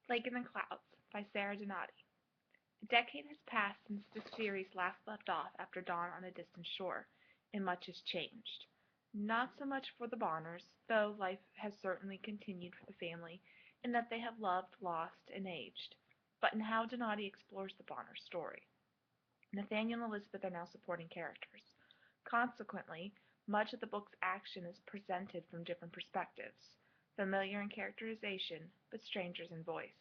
Lake in the Clouds by Sara. A decade has passed since the series last left off after dawn on a distant shore, and much has changed. Not so much for the Bonners, though life has certainly continued for the family in that they have loved, lost, and aged, but in how Donati explores the Bonner story. Nathaniel and Elizabeth are now supporting characters. Consequently, much of the book's action is presented from different perspectives, familiar in characterization, but strangers in voice.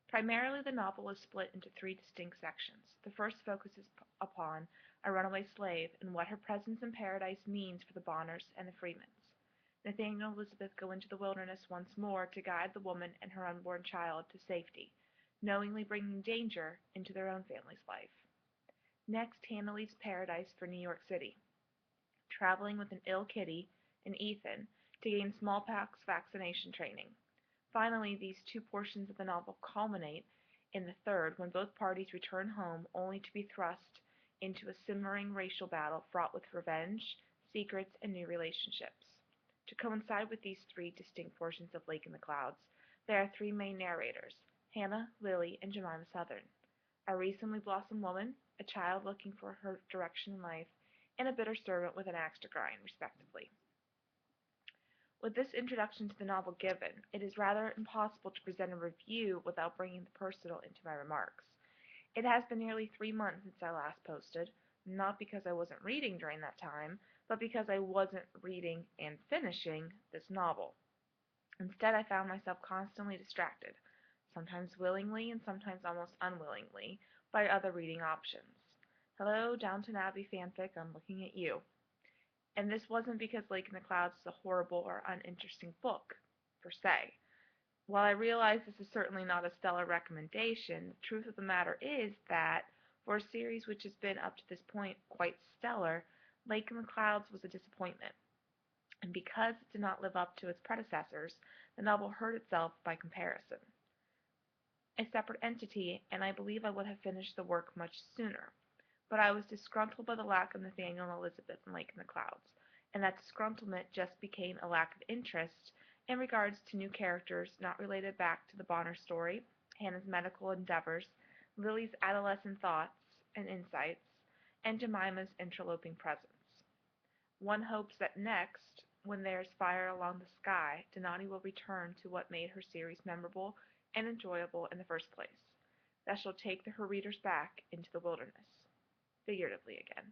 Primarily, the novel is split into three distinct sections. The first focuses upon a runaway slave and what her presence in paradise means for the Bonners and the Freemans. Nathaniel and Elizabeth go into the wilderness once more to guide the woman and her unborn child to safety, knowingly bringing danger into their own family's life. Next, Hannah leaves Paradise for New York City, traveling with an ill Kitty and Ethan to gain smallpox vaccination training. Finally, these two portions of the novel culminate in the third when both parties return home only to be thrust into a simmering racial battle fraught with revenge, secrets, and new relationships. To coincide with these three distinct portions of Lake in the Clouds, there are three main narrators, Hannah, Lily, and Jemima Southern. A recently blossomed woman, a child looking for her direction in life, and a bitter servant with an axe to grind, respectively. With this introduction to the novel given, it is rather impossible to present a review without bringing the personal into my remarks. It has been nearly 3 months since I last posted, not because I wasn't reading during that time, but because I wasn't reading and finishing this novel. Instead, I found myself constantly distracted, sometimes willingly and sometimes almost unwillingly, by other reading options. Hello, Downton Abbey fanfic, I'm looking at you. And this wasn't because Lake in the Clouds is a horrible or uninteresting book, per se. While I realize this is certainly not a stellar recommendation, the truth of the matter is that, for a series which has been up to this point quite stellar, Lake in the Clouds was a disappointment. And because it did not live up to its predecessors, the novel hurt itself by comparison. A separate entity, and I believe I would have finished the work much sooner. But I was disgruntled by the lack of Nathaniel and Elizabeth in Lake in the Clouds, and that disgruntlement just became a lack of interest in regards to new characters not related back to the Bonner story, Hannah's medical endeavors, Lily's adolescent thoughts and insights, and Jemima's interloping presence. One hopes that next, when there is fire along the sky, Donati will return to what made her series memorable and enjoyable in the first place, that she'll take her readers back into the wilderness, figuratively again.